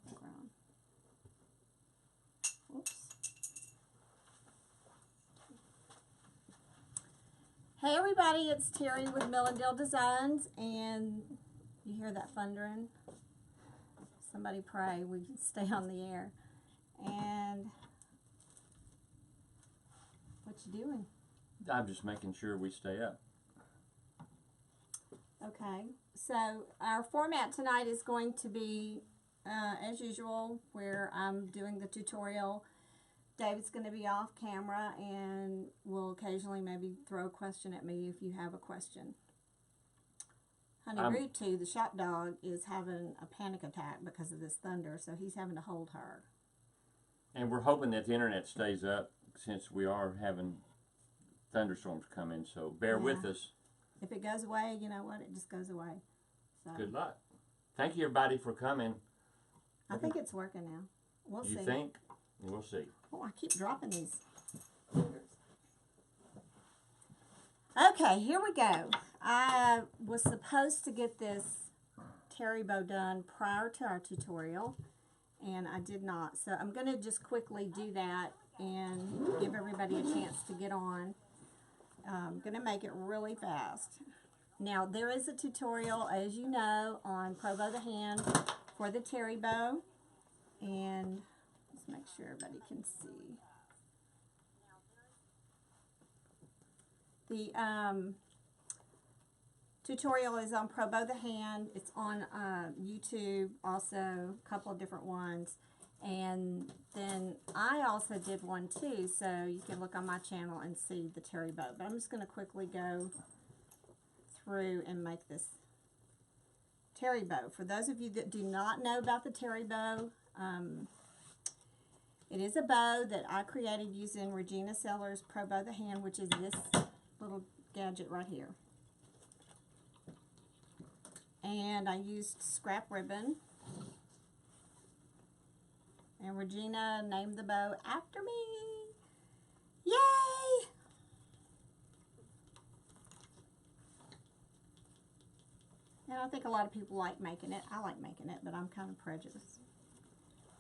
background. Oops. Hey everybody, it's Terri with MilandDil Designs, and you hear that thundering? Somebody pray we can stay on the air. And what you doing? I'm just making sure we stay up. Okay, so our format tonight is going to be as usual, where I'm doing the tutorial. David's going to be off camera and will occasionally maybe throw a question at me if you have a question. Honey Root 2, the shop dog, is having a panic attack because of this thunder, so he's having to hold her. And we're hoping that the internet stays up since we are having thunderstorms coming, so bear with us. If it goes away, you know what? It just goes away. So. Good luck. Thank you, everybody, for coming. I think it's working now. We'll see. You think? We'll see. Oh, I keep dropping these. Okay, here we go. I was supposed to get this terry bow done prior to our tutorial, and I did not. So I'm going to just quickly do that and give everybody a chance to get on. I'm going to make it really fast. Now, there is a tutorial, as you know, on Pro Bow the Hand for the terry bow. And let's make sure everybody can see. The tutorial is on Pro Bow the Hand. It's on YouTube, also a couple of different ones. And then I also did one too, so you can look on my channel and see the terry bow. But I'm just going to quickly go through and make this terry bow. For those of you that do not know about the terry bow, it is a bow that I created using Regina Seller's Pro Bow the Hand, which is this little gadget right here. And I used scrap ribbon. And Regina named the bow after me. Yay! And I think a lot of people like making it. I like making it, but I'm kind of prejudiced.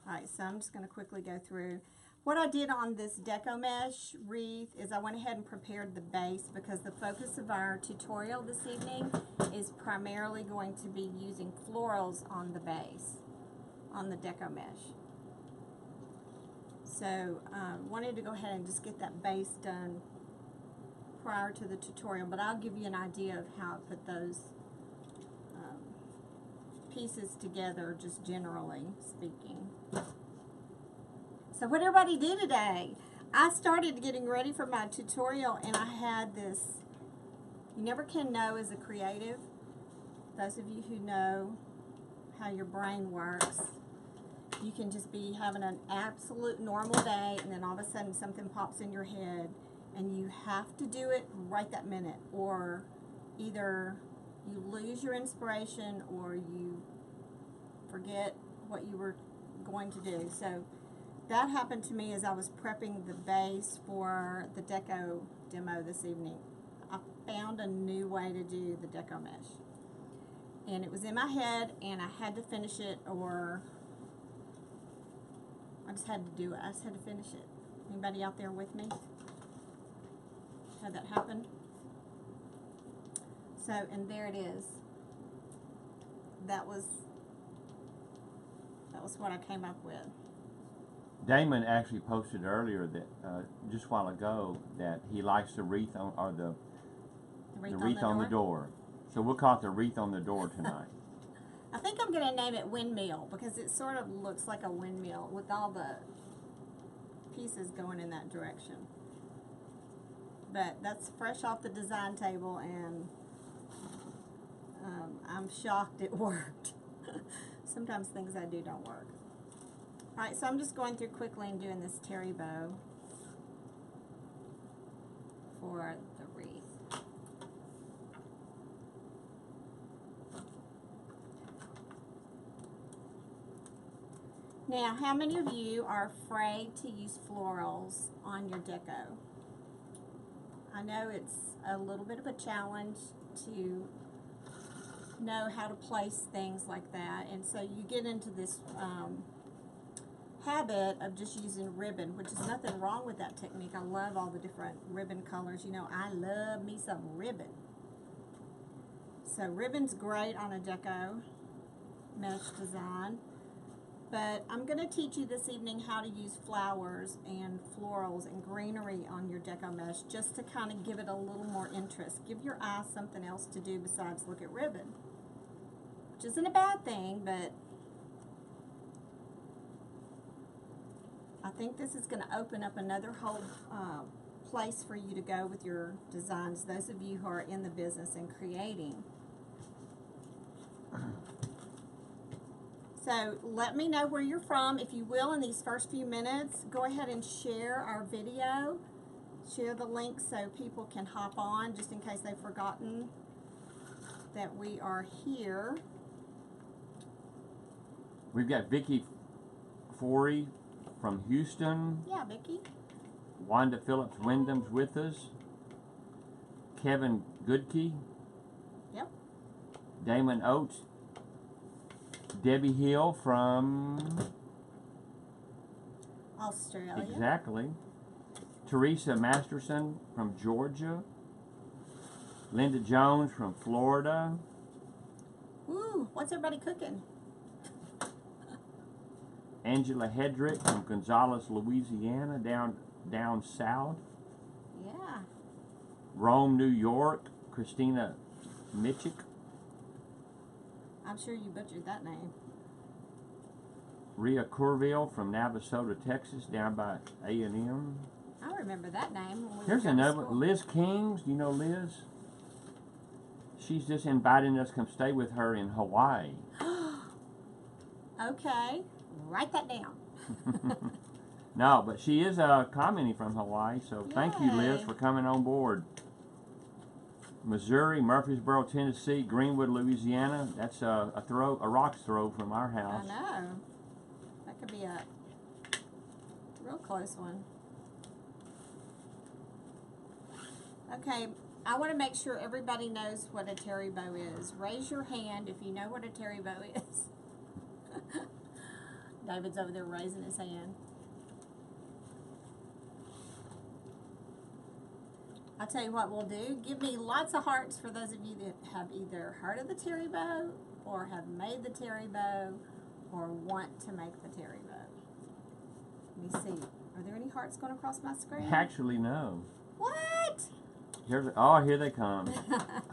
Alright, so I'm just going to quickly go through. What I did on this Deco Mesh wreath is I went ahead and prepared the base because the focus of our tutorial this evening is primarily going to be using florals on the base, on the Deco Mesh. So wanted to go ahead and just get that base done prior to the tutorial, but I'll give you an idea of how I put those pieces together, just generally speaking. So what everybody do today? I started getting ready for my tutorial and I had this, you never can know as a creative. Those of you who know how your brain works, you can just be having an absolute normal day and then all of a sudden something pops in your head and you have to do it right that minute, or either you lose your inspiration or you forget what you were going to do. So that happened to me as I was prepping the base for the Deco demo this evening. I found a new way to do the Deco Mesh. And it was in my head and I had to finish it, or I just had to do it. I just had to finish it. Anybody out there with me? Had that happen? So, and there it is. That was what I came up with. Damon actually posted earlier that just a while ago that he likes the wreath on, or the wreath on the door. So we'll call it the wreath on the door tonight. I think I'm going to name it windmill because it sort of looks like a windmill with all the pieces going in that direction. But that's fresh off the design table, and I'm shocked it worked. Sometimes things I do don't work. Alright, so I'm just going through quickly and doing this terry bow for the wreath. Now, how many of you are afraid to use florals on your deco? I know it's a little bit of a challenge to know how to place things like that. And so you get into this habit of just using ribbon, which is nothing wrong with that technique. I love all the different ribbon colors. You know, I love me some ribbon. So ribbon's great on a deco mesh design. But I'm going to teach you this evening how to use flowers and florals and greenery on your deco mesh, just to kind of give it a little more interest. Give your eyes something else to do besides look at ribbon, which isn't a bad thing, but I think this is going to open up another whole place for you to go with your designs, those of you who are in the business and creating. So let me know where you're from, if you will, in these first few minutes. Go ahead and share our video. Share the link so people can hop on, just in case they've forgotten that we are here. We've got Vicki Forey from Houston. Yeah, Vicki. Wanda Phillips Wyndham's with us. Kevin Goodkey. Yep. Damon Oates. Debbie Hill from Australia. Exactly. Teresa Masterson from Georgia. Linda Jones from Florida. Ooh, what's everybody cooking? Angela Hedrick from Gonzales, Louisiana, down south. Yeah. Rome, New York. Christina Mitchick. I'm sure you butchered that name. Rhea Corville from Navasota, Texas, down by A&M. I remember that name. When we Here's were another to one. Liz Kings. Do you know Liz? She's just inviting us to come stay with her in Hawaii. Okay. Write that down. No, but she is commenting from Hawaii, so thank you, Liz, Yay. for coming on board. Missouri, Murfreesboro, Tennessee, Greenwood, Louisiana. That's a rock's throw from our house. I know. That could be a real close one. Okay, I want to make sure everybody knows what a terry bow is. Raise your hand if you know what a terry bow is. David's over there raising his hand. I'll tell you what we'll do. Give me lots of hearts for those of you that have either heard of the terry bow, or have made the terry bow, or want to make the terry bow. Let me see. Are there any hearts going across my screen? Actually, no. What? Here they come.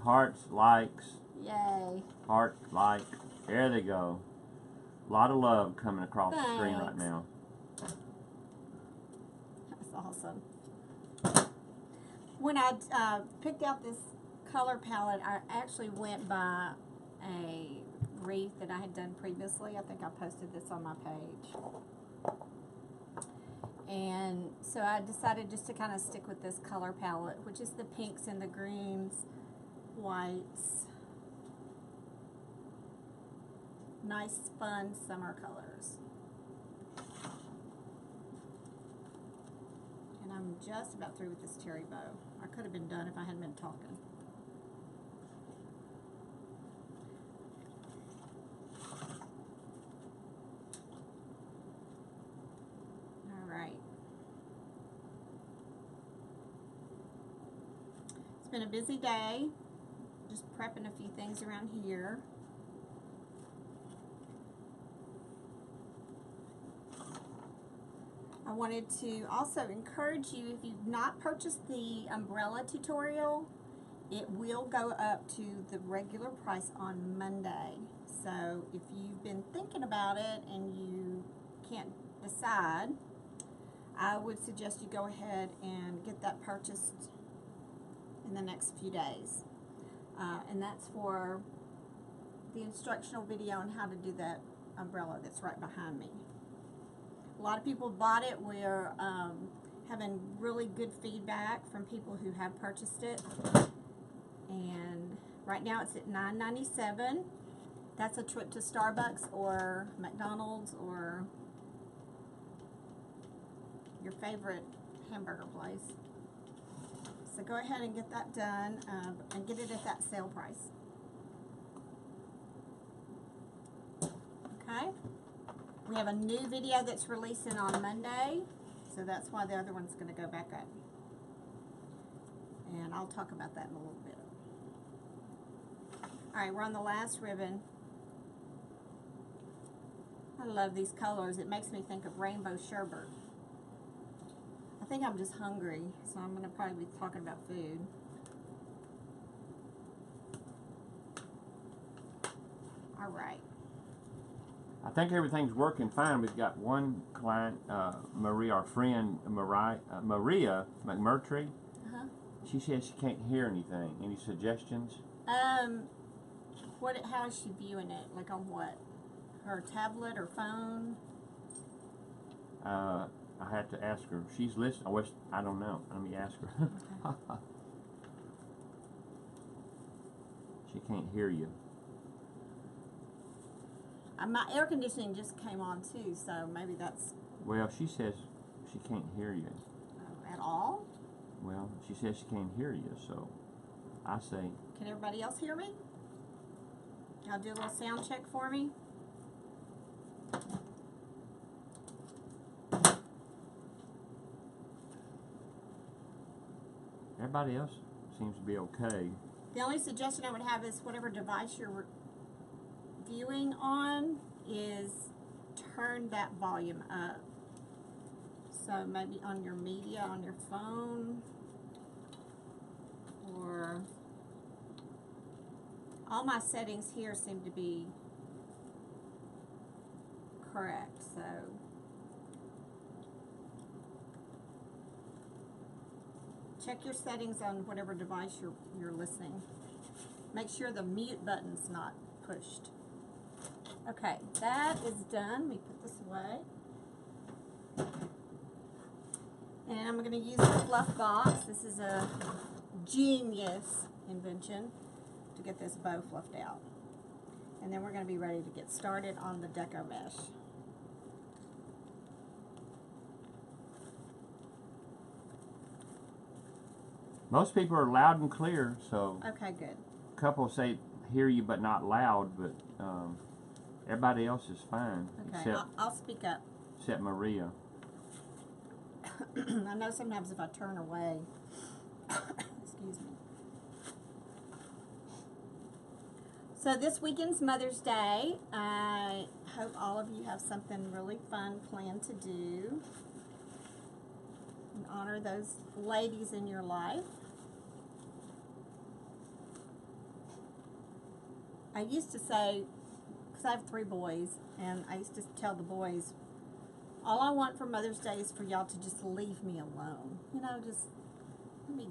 Hearts, likes. Yay. Heart, like. There they go. A lot of love coming across the screen right Thanks. now. That's awesome. When I picked out this color palette, I actually went by a wreath that I had done previously. I think I posted this on my page. And so I decided just to kind of stick with this color palette, which is the pinks and the greens, whites. Nice, fun summer colors. And I'm just about through with this terry bow. I could have been done if I hadn't been talking. All right. It's been a busy day. Just prepping a few things around here. I wanted to also encourage you, if you've not purchased the umbrella tutorial, it will go up to the regular price on Monday. So if you've been thinking about it and you can't decide, I would suggest you go ahead and get that purchased in the next few days. And that's for the instructional video on how to do that umbrella that's right behind me. A lot of people bought it. We're having really good feedback from people who have purchased it. And right now it's at $9.97. That's a trip to Starbucks or McDonald's or your favorite hamburger place. So go ahead and get that done and get it at that sale price. Okay. We have a new video that's releasing on Monday, so that's why the other one's going to go back up. And I'll talk about that in a little bit. Alright, we're on the last ribbon. I love these colors. It makes me think of rainbow sherbet. I think I'm just hungry, so I'm going to probably be talking about food. Alright. I think everything's working fine. We've got one client, Maria, our friend, Maria McMurtry. She says she can't hear anything. Any suggestions? How is she viewing it? Like on what? Her tablet or phone? I had to ask her. She's listening. I don't know. Let me ask her. Okay. She can't hear you. My air conditioning just came on too, so maybe that's... Well, she says she can't hear you. At all? Well, she says she can't hear you, so I say... Can everybody else hear me? Y'all do a little sound check for me? Everybody else seems to be okay. The only suggestion I would have is whatever device you're viewing on is turn that volume up. So maybe on your media, on your phone, or all my settings here seem to be correct, so check your settings on whatever device you're listening. Make sure the mute button's not pushed. Okay, that is done. Let me put this away. And I'm going to use the fluff box. This is a genius invention to get this bow fluffed out. And then we're going to be ready to get started on the Deco mesh. Most people are loud and clear, so... Okay, good. A couple say hear you but not loud, but everybody else is fine. Okay, Except, I'll speak up. Except Maria. I know sometimes if I turn away, excuse me. So this weekend's Mother's Day. I hope all of you have something really fun planned to do and honor those ladies in your life. I used to say, because I have 3 boys, and I used to tell the boys, all I want for Mother's Day is for y'all to just leave me alone. You know, just let me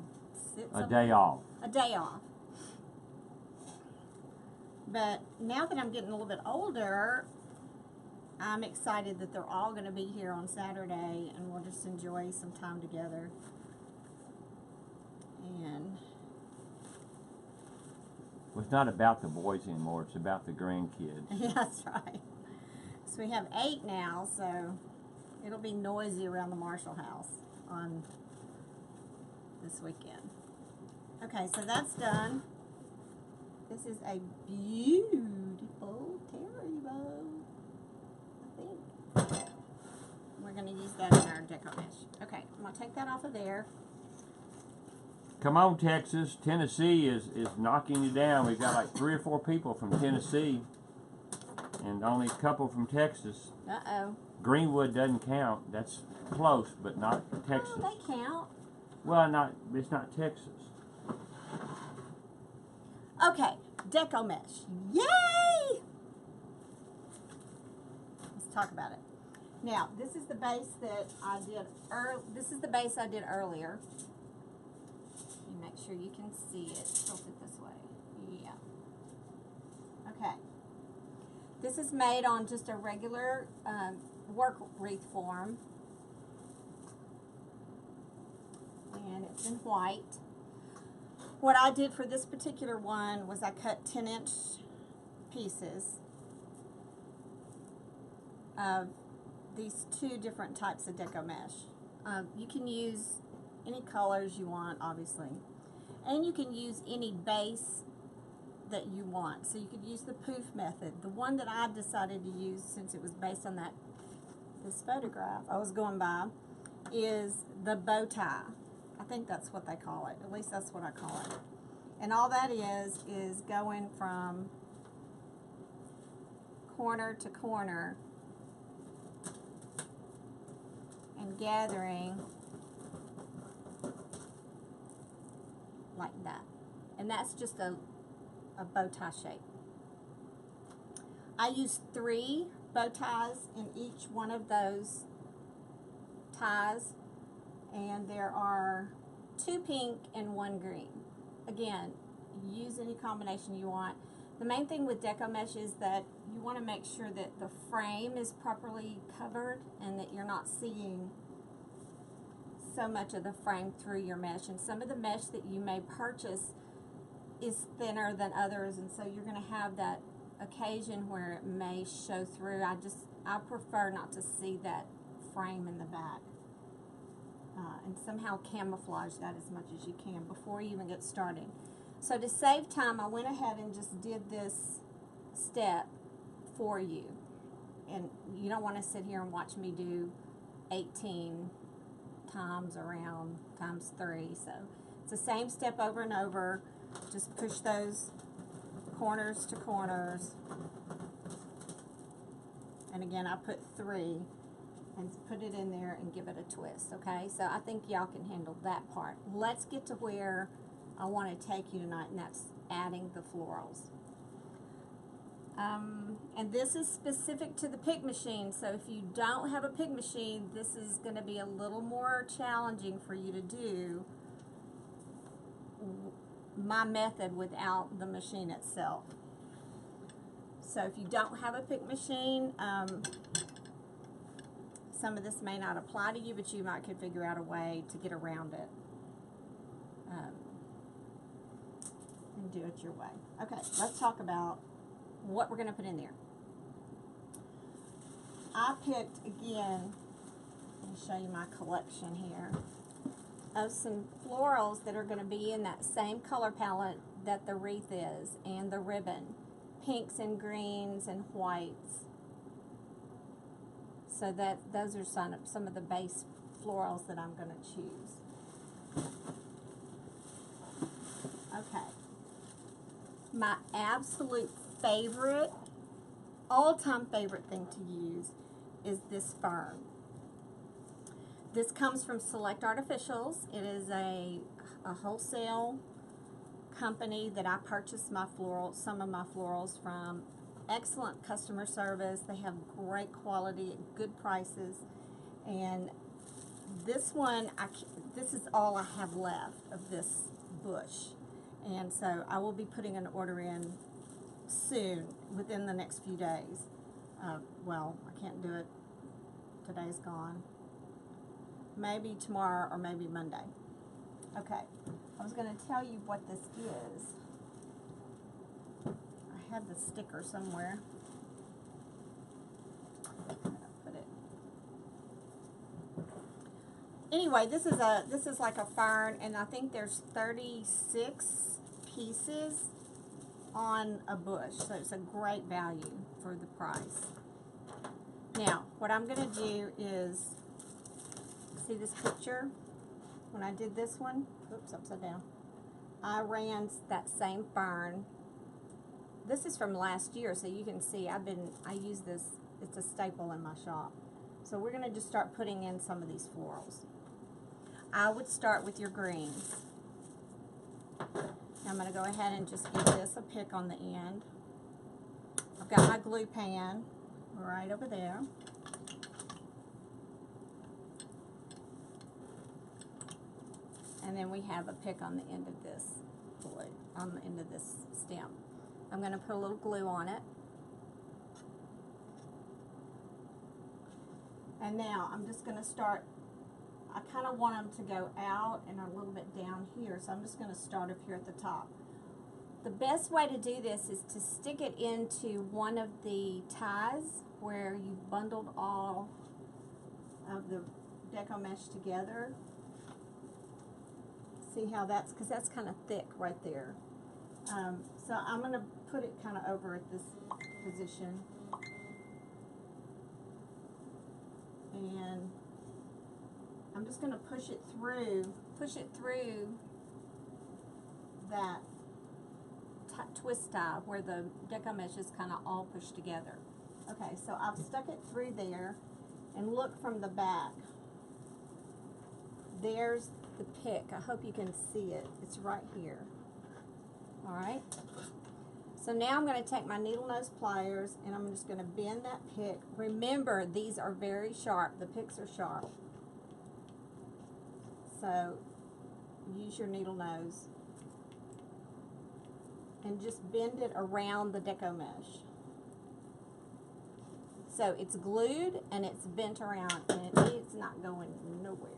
sit somewhere. A day off. A day off. But now that I'm getting a little bit older, I'm excited that they're all going to be here on Saturday, and we'll just enjoy some time together. And Well, it's not about the boys anymore. It's about the grandkids. yeah, that's right. So we have 8 now, so it'll be noisy around the Marshall house on this weekend. Okay, so that's done. This is a beautiful Terri bow, I think. We're going to use that in our Deco mesh. Okay, I'm going to take that off of there. Come on, Texas. Tennessee is knocking you down. We've got like 3 or 4 people from Tennessee and only a couple from Texas. Uh-oh. Greenwood doesn't count. That's close, but not Texas. Oh, they count. Well, it's not Texas. Okay, Deco mesh. Yay! Let's talk about it. Now, this is the base that I did earlier. Let me make sure you can see it. Tilt it this way. Yeah. Okay. This is made on just a regular work wreath form. And it's in white. What I did for this particular one was I cut 10-inch pieces of these 2 different types of Deco mesh. You can use any colors you want, obviously. And you can use any base that you want. So you could use the poof method. The one that I decided to use, since it was based on this photograph I was going by, is the bow tie. I think that's what they call it. At least that's what I call it. And all that is going from corner to corner and gathering like that. And that's just a bow tie shape. I use 3 bow ties in each one of those ties, and there are 2 pink and 1 green. Again, use any combination you want. The main thing with deco mesh is that you want to make sure that the frame is properly covered and that you're not seeing so much of the frame through your mesh. And some of the mesh that you may purchase is thinner than others, and so you're going to have that occasion where it may show through. I prefer not to see that frame in the back, and somehow camouflage that as much as you can before you even get started. So to save time, I went ahead and just did this step for you, and you don't want to sit here and watch me do 18 times around times 3. So it's the same step over and over. Just push those corners to corners, and again I put 3 and put it in there and give it a twist. Okay, so I think y'all can handle that part. Let's get to where I want to take you tonight, and that's adding the florals. And this is specific to the pick machine, so if you don't have a pick machine, this is going to be a little more challenging for you to do my method without the machine itself. So if you don't have a pick machine, some of this may not apply to you, but you might could figure out a way to get around it and do it your way. Okay, let's talk about what we're going to put in there. I picked, again, let me show you my collection here, of some florals that are going to be in that same color palette that the wreath is, and the ribbon. Pinks and greens and whites. So that those are some of the base florals that I'm going to choose. Okay. My absolute favorite, all-time favorite thing to use is this fern. This comes from Select Artificials. It is a wholesale company that I purchased some of my florals from. Excellent customer service. They have great quality at good prices. And this one, this is all I have left of this bush. And so I will be putting an order in soon, within the next few days. Well, I can't do it. Today's gone. Maybe tomorrow or maybe Monday. Okay, I was going to tell you what this is. I had the sticker somewhere. Put it. Anyway, this is like a fern, and I think there's 36 pieces on a bush, so it's a great value for the price. Now, what I'm going to do is, see this picture? When I did this one, oops, upside down, I ran that same fern. This is from last year, so you can see I use this, it's a staple in my shop. So we're going to just start putting in some of these florals. I would start with your greens. Now I'm going to go ahead and just give this a pick on the end. I've got my glue pan right over there. And then we have a pick on the end of this glue, on the end of this stem. I'm going to put a little glue on it. And now I'm just going to start, I kind of want them to go out and a little bit down here, so I'm just going to start up here at the top. The best way to do this is to stick it into one of the ties where you've bundled all of the deco mesh together. See how that's, because that's kind of thick right there. So I'm going to put it kind of over at this position. And I'm just going to push it through that twist tie where the deco mesh is kind of all pushed together. Okay, so I've stuck it through there, and look from the back. There's the pick. I hope you can see it. It's right here. All right. So now I'm going to take my needle nose pliers and I'm just going to bend that pick. Remember, these are very sharp. The picks are sharp. So use your needle nose and just bend it around the deco mesh. So it's glued and it's bent around and it's not going nowhere.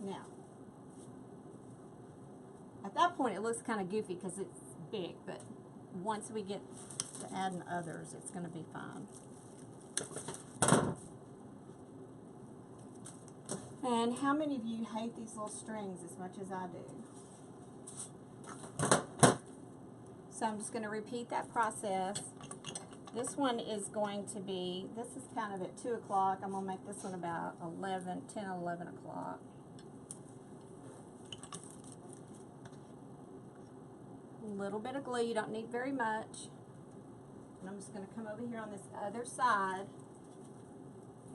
Now, at that point it looks kind of goofy because it's big, but once we get to adding others, it's going to be fine. And how many of you hate these little strings as much as I do? So I'm just going to repeat that process. This one is going to be, this is kind of at 2 o'clock. I'm going to make this one about 10, 11 o'clock. A little bit of glue, you don't need very much. And I'm just going to come over here on this other side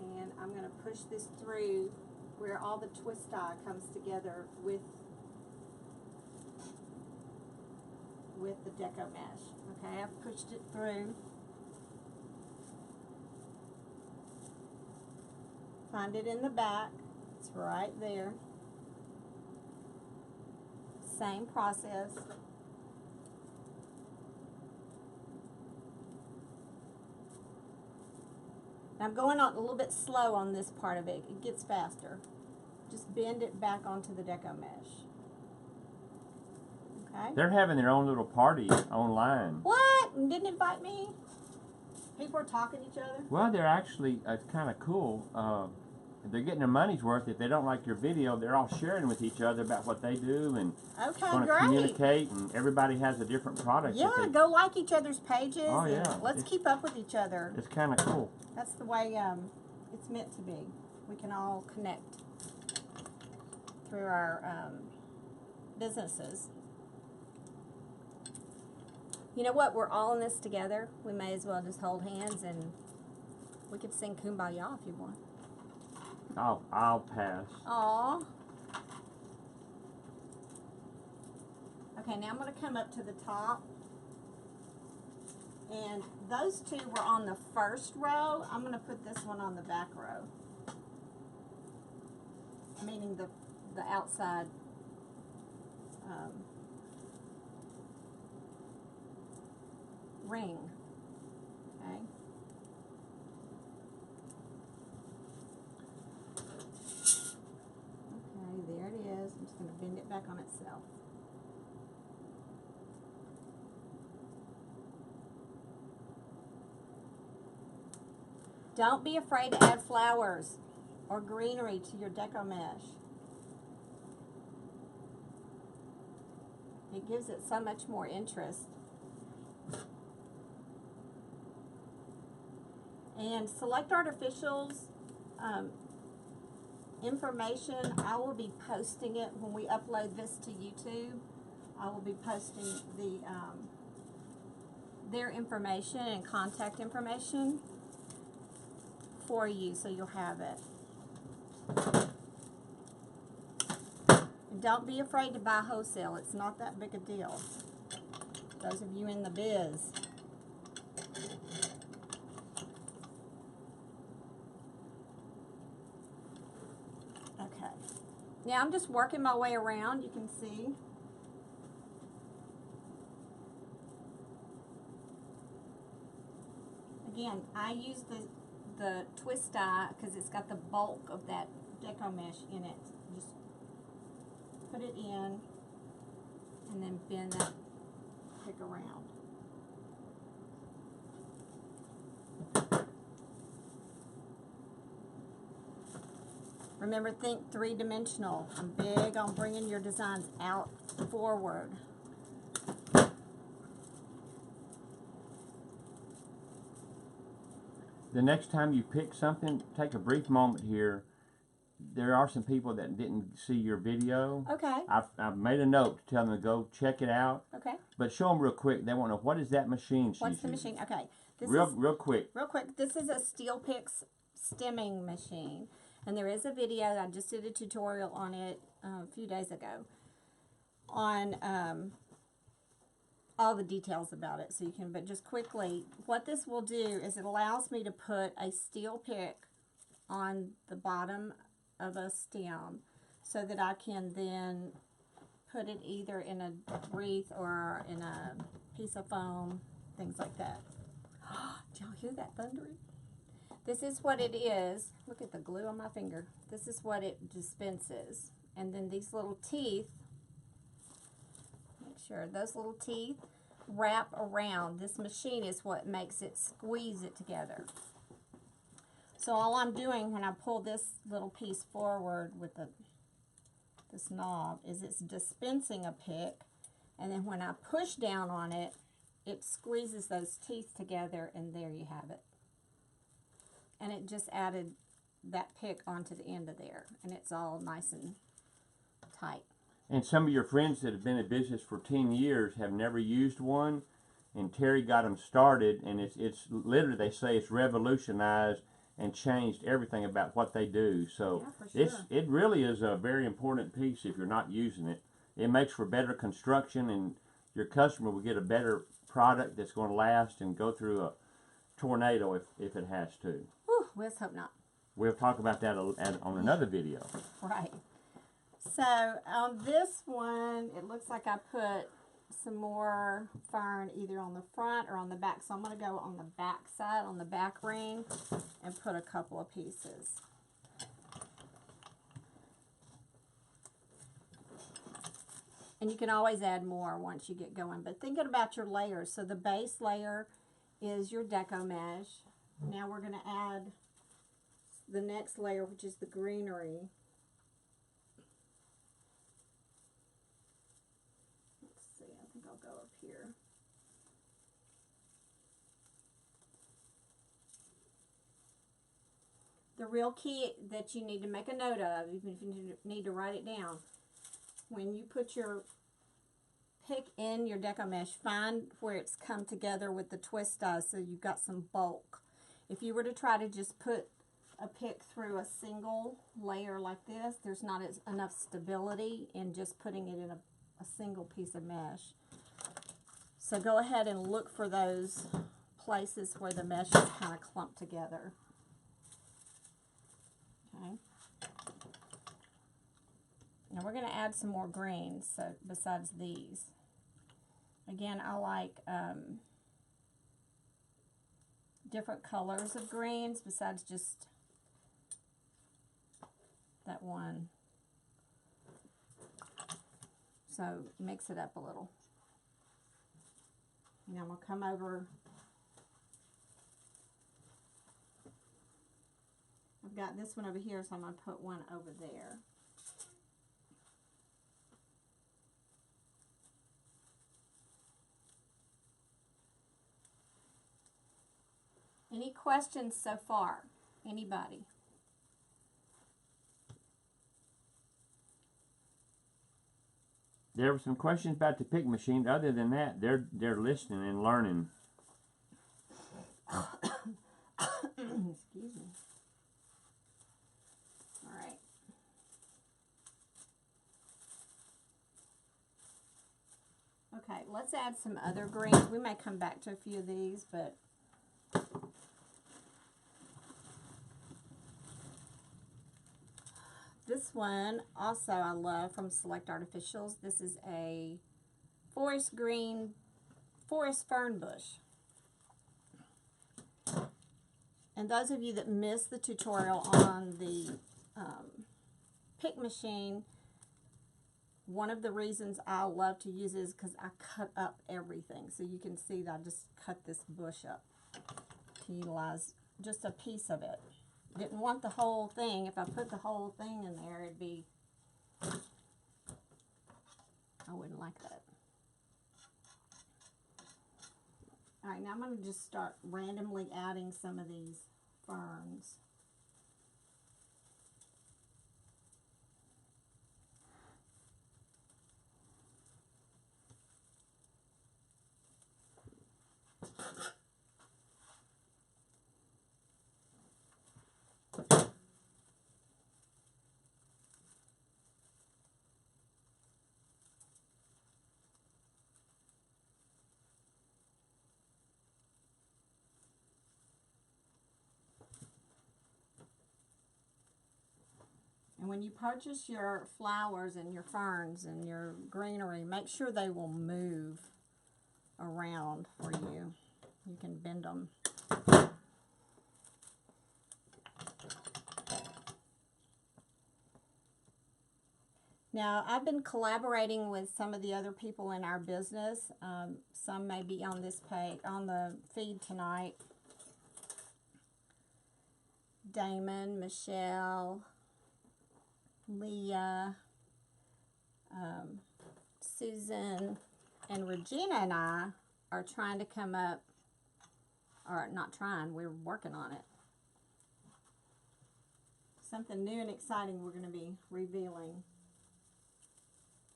and I'm going to push this through where all the twist tie comes together with the deco mesh. Okay, I've pushed it through. Find it in the back. It's right there. Same process. I'm going on a little bit slow on this part of it. It gets faster. Just bend it back onto the deco mesh. Okay? They're having their own little party online. What? You didn't invite me? People are talking to each other? Well, they're actually, it's kind of cool. They're getting their money's worth. If they don't like your video, they're all sharing with each other about what they do and okay, to communicate. And everybody has a different product. Yeah, go like each other's pages. Oh, yeah. And let's keep up with each other. It's kind of cool. That's the way it's meant to be. We can all connect through our businesses. You know what? We're all in this together. We may as well just hold hands and we could sing Kumbaya if you want. I'll pass. Aw. Okay, now I'm going to come up to the top. And those two were on the first row. I'm going to put this one on the back row. Meaning the outside ring. Okay. Okay, there it is. I'm just going to bend it back on itself. Don't be afraid to add flowers or greenery to your deco mesh. It gives it so much more interest. And select artificials information. I will be posting it when we upload this to YouTube. I will be posting their information and contact information for you, so you'll have it. And don't be afraid to buy wholesale. It's not that big a deal. Those of you in the biz. Okay. Now I'm just working my way around, you can see. Again, I use the twist die because it's got the bulk of that deco mesh in it. Just put it in and then bend that pick around. Remember, think three-dimensional. I'm big on bringing your designs out forward. The next time you pick something, take a brief moment here. There are some people that didn't see your video. Okay. I've made a note to tell them to go check it out. Okay. But show them real quick. They want to know, what is that machine she's What's the using? machine? Okay. Real quick. Real quick. This is a Steel Picks stemming machine. And there is a video. I just did a tutorial on it a few days ago on all the details about it. So you can, but just quickly, what this will do is it allows me to put a steel pick on the bottom of a stem so that I can then put it either in a wreath or in a piece of foam, things like that. Did y'all hear that thundering? This is what it is. Look at the glue on my finger. This is what it dispenses. And then these little teeth, make sure those little teeth wrap around. This machine is what makes it squeeze it together. So all I'm doing when I pull this little piece forward with this knob is it's dispensing a pick, and then when I push down on it, it squeezes those teeth together, and there you have it. And it just added that pick onto the end of there, and it's all nice and tight. And some of your friends that have been in business for 10 years have never used one, and Terri got them started, and it's literally, they say it's revolutionized and changed everything about what they do. So yeah, for sure. it really is a very important piece if you're not using it. It makes for better construction, and your customer will get a better product that's going to last and go through a tornado if it has to. Whew, let's hope not. We'll talk about that on another video. Right. So on this one, it looks like I put some more fern either on the front or on the back. So I'm going to go on the back side, on the back ring, and put a couple of pieces. And you can always add more once you get going. But thinking about your layers. So the base layer is your Deco mesh. Now we're going to add the next layer, which is the greenery. Let's see, I think I'll go up here. The real key that you need to make a note of, even if you need to write it down, when you put your pick in your Deco mesh, find where it's come together with the twist dies so you've got some bulk. If you were to try to just put a pick through a single layer like this, there's not enough stability in just putting it in a single piece of mesh. So go ahead and look for those places where the mesh is kind of clumped together. Okay. Now we're going to add some more greens, so besides these. Again, I like different colors of greens besides just that one. So mix it up a little. And I'm going to come over. I've got this one over here, so I'm going to put one over there. Any questions so far? Anybody? There were some questions about the pick machine. Other than that, they're listening and learning. Excuse me. All right. Okay, let's add some other greens. We may come back to a few of these, but this one also I love from Select Artificials. This is a forest green forest fern bush. And those of you that missed the tutorial on the pick machine, one of the reasons I love to use it is because I cut up everything. So you can see that I just cut this bush up to utilize just a piece of it. didn't want the whole thing. If I put the whole thing in there, it'd be, I wouldn't like that. Alright, now I'm going to just start randomly adding some of these ferns. And when you purchase your flowers and your ferns and your greenery, make sure they will move around for you. You can bend them. Now, I've been collaborating with some of the other people in our business. Some may be on this page, on the feed tonight. Damon, Michelle, Leah, Susan, and Regina and I are trying to come up, or not trying, we're working on it. Something new and exciting we're going to be revealing.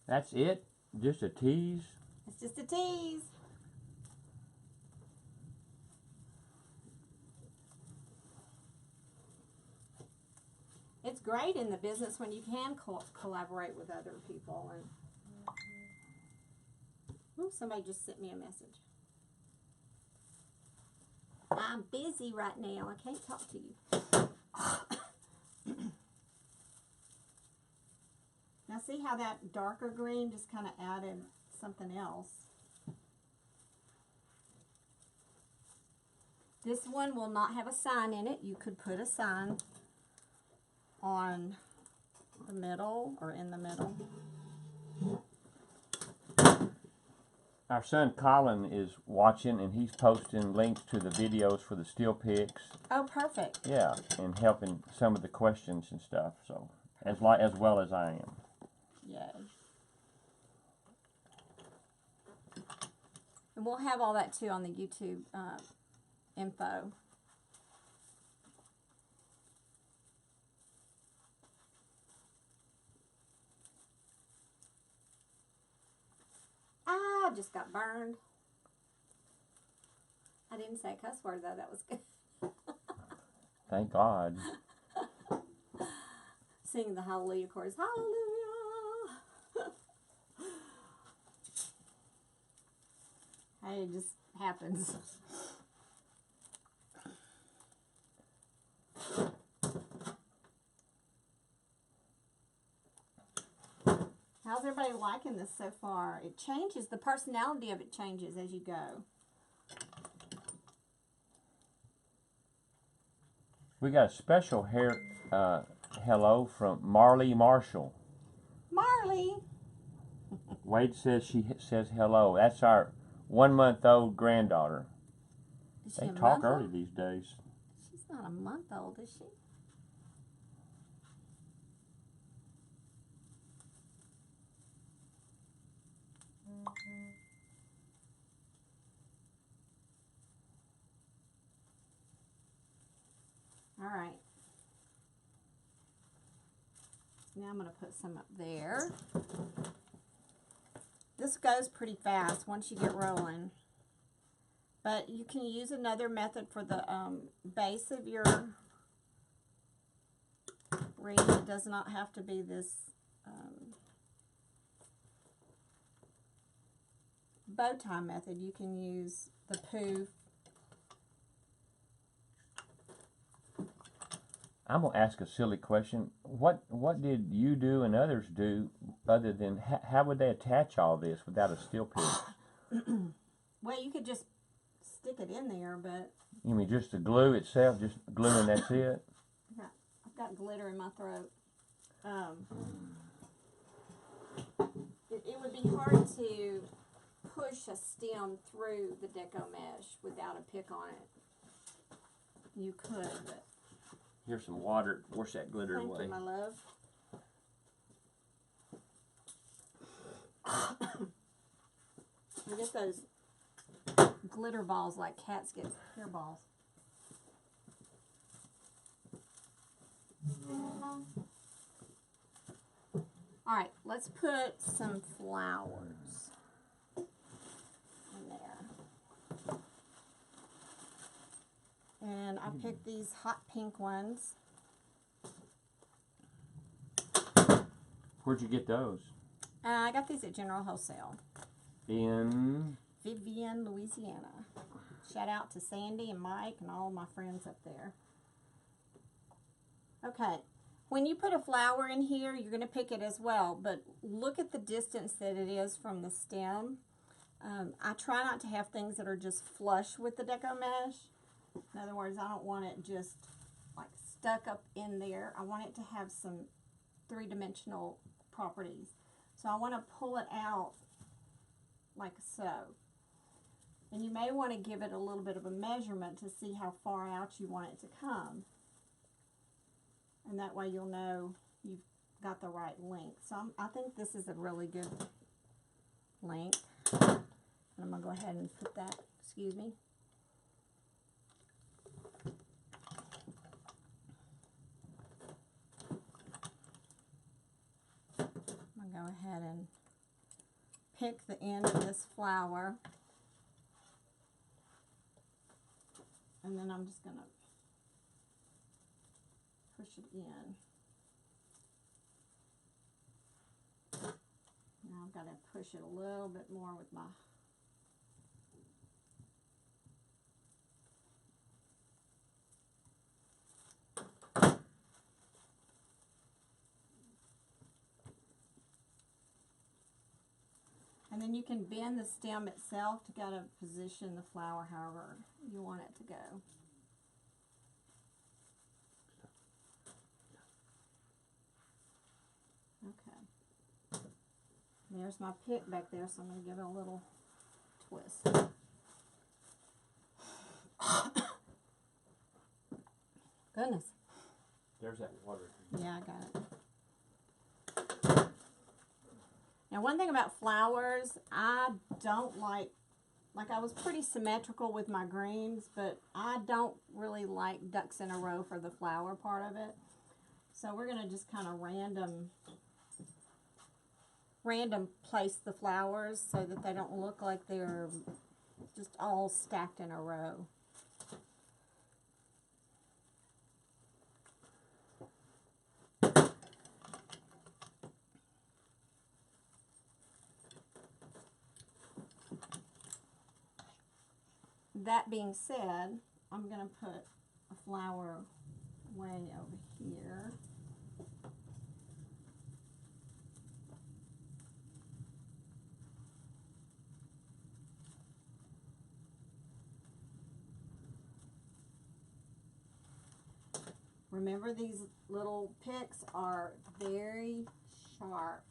That's it? Just a tease? It's just a tease. It's great in the business when you can collaborate with other people. And ooh, somebody just sent me a message. I'm busy right now. I can't talk to you. Now see how that darker green just kind of added something else. This one will not have a sign in it. You could put a sign on the middle or in the middle. Our son Colin is watching, and he's posting links to the videos for the still pics. Oh, perfect. Yeah, and helping some of the questions and stuff. So as well as I am. Yay. And we'll have all that too on the YouTube info. I just got burned. I didn't say a cuss word though. That was good. Thank God. Sing the Hallelujah chorus. Hallelujah. Hey, it just happens. How's everybody liking this so far? It changes, the personality of it changes as you go. We got a special hello from Marley Marshall. Marley! Wade says says hello. That's our 1-month-old granddaughter. Is she They a talk month early old? these days. She's not a month old, is she? All right. Now I'm going to put some up there. This goes pretty fast once you get rolling. But you can use another method for the base of your wreath. It does not have to be this bow tie method. You can use the poof. I'm gonna ask a silly question. What did you do and others do other than how would they attach all this without a steel piece? Well, you could just stick it in there, but You mean just the glue itself, just glue and that's it? I've got glitter in my throat. It would be hard to push a stem through the Deco mesh without a pick on it. You could, but Here's some water. Wash that glitter Thank away. you, my love. I get those glitter balls like cats get hair balls. Alright, let's put some flowers in there. And I picked these hot pink ones. Where'd you get those? I got these at General Wholesale. In Vivian, Louisiana. Shout out to Sandy and Mike and all my friends up there. Okay, when you put a flower in here, you're going to pick it as well, but look at the distance that it is from the stem. I try not to have things that are just flush with the Deco mesh. In other words, I don't want it just like stuck up in there. I want it to have some three-dimensional properties. So I want to pull it out like so. And you may want to give it a little bit of a measurement to see how far out you want it to come. And that way you'll know you've got the right length. So I think this is a really good length. And I'm going to go ahead and put that, excuse me. I'm going to go ahead and pick the end of this flower. And then I'm just going to push it in. Now I've got to push it a little bit more with my and then you can bend the stem itself to kind of position the flower however you want it to go. Okay. There's my pick back there, so I'm going to give it a little twist. Goodness. there's that water. Yeah, I got it. Now, one thing about flowers, I don't like I was pretty symmetrical with my greens, but I don't really like ducks in a row for the flower part of it. So we're going to just kind of random place the flowers so that they don't look like they're just all stacked in a row. That being said, I'm going to put a flower way over here. Remember, these little picks are very sharp.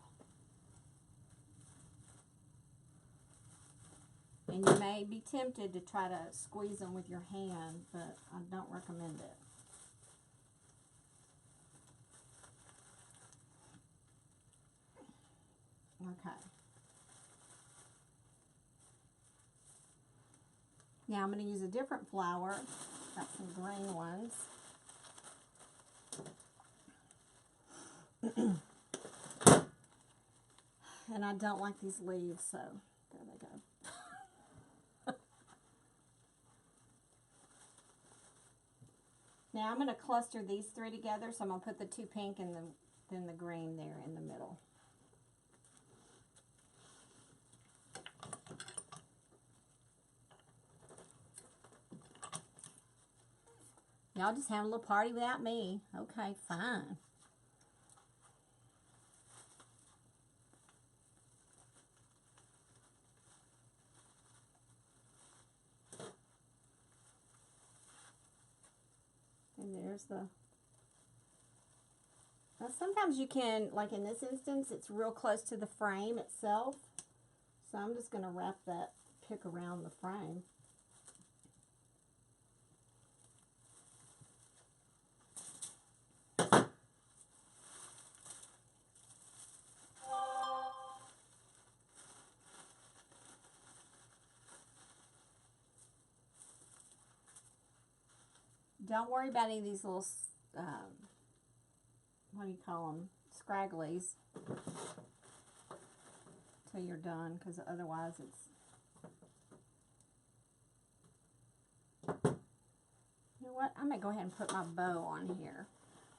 And you may be tempted to try to squeeze them with your hand, but I don't recommend it. Okay. Now I'm going to use a different flower. Got some green ones. And I don't like these leaves, so there they go. Now I'm going to cluster these three together, so I'm going to put the two pink and then the green there in the middle. Y'all just having a little party without me. Okay, fine. And there's the... Now sometimes you can, like in this instance, it's real close to the frame itself. So I'm just going to wrap that pick around the frame. Don't worry about any of these little, what do you call them, scragglies, till you're done, because otherwise it's, you know what, I'm going to go ahead and put my bow on here.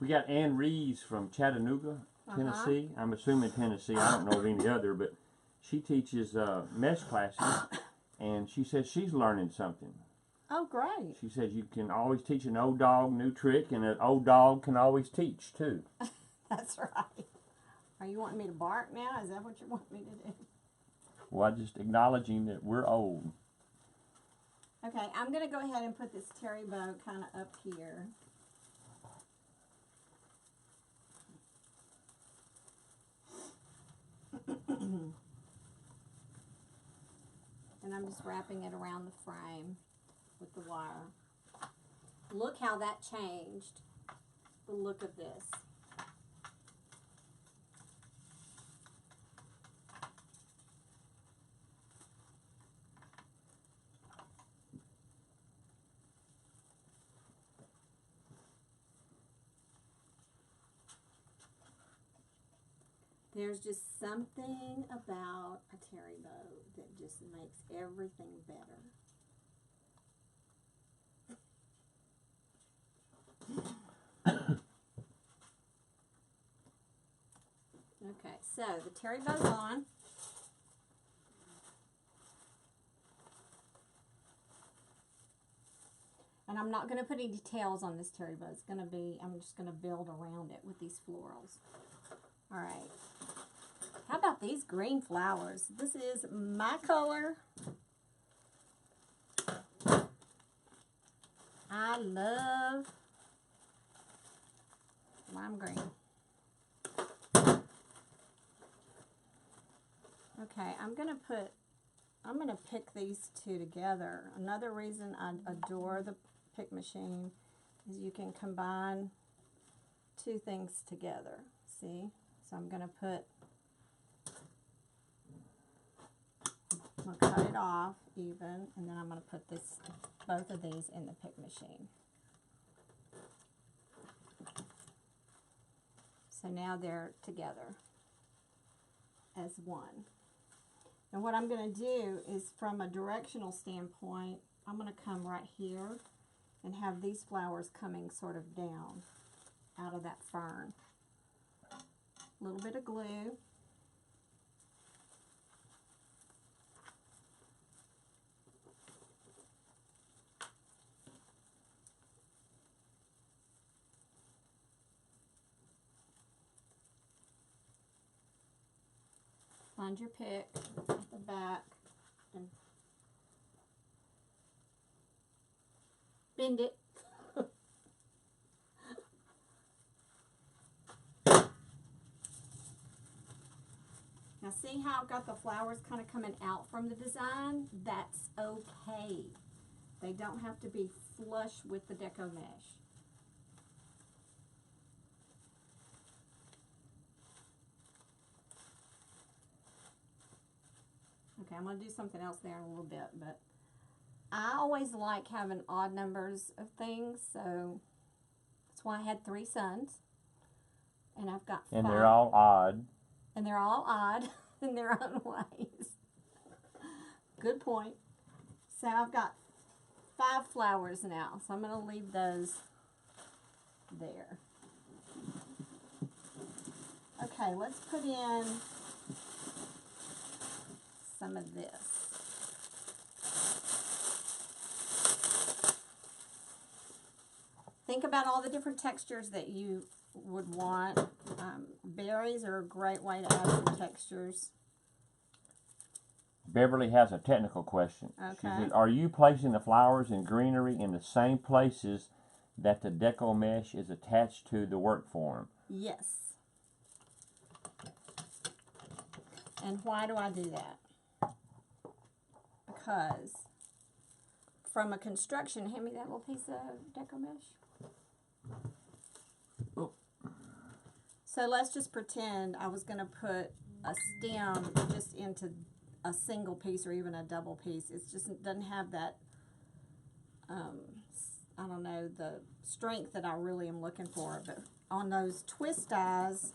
We got Ann Reeves from Chattanooga, Tennessee. I'm assuming Tennessee. I don't know of any other, but she teaches mesh classes, and she says she's learning something. Oh, great. She says you can always teach an old dog new trick, and an old dog can always teach, too. That's right. Are you wanting me to bark now? Is that what you want me to do? Well, I'm just acknowledging that we're old. Okay, I'm going to go ahead and put this terry bow kind of up here. And I'm just wrapping it around the frame with the wire. Look how that changed the look of this. There's just something about a terry bow that just makes everything better. Okay, so the terry bow's on. And I'm not going to put any details on this terry bow. It's going to be, I'm just going to build around it with these florals. All right. How about these green flowers? This is my color. I love lime green. Okay, I'm gonna pick these two together. Another reason I adore the pick machine is you can combine two things together. See? So I'm gonna cut it off even, and then I'm gonna put both of these in the pick machine. So now they're together as one. And what I'm going to do is, from a directional standpoint, I'm going to come right here and have these flowers coming sort of down out of that fern. A little bit of glue. Find your pick at the back and bend it. Now see how I've got the flowers kind of coming out from the design? That's okay. They don't have to be flush with the Deco mesh. Okay, I'm going to do something else there in a little bit, but I always like having odd numbers of things, so that's why I had 3 sons, and I've got 5. And they're all odd. And they're all odd in their own ways. Good point. So I've got 5 flowers now, so I'm going to leave those there. Okay, let's put in some of this. Think about all the different textures that you would want. Berries are a great way to add some textures. Beverly has a technical question. Okay. She said, are you placing the flowers and greenery in the same places that the Deco mesh is attached to the work form? Yes. And why do I do that? Because from a construction, hand me that little piece of Deco mesh. Oh. So let's just pretend I was going to put a stem just into a single piece or even a double piece. It just doesn't have that, I don't know, know, the strength that I really am looking for. But on those twist dies,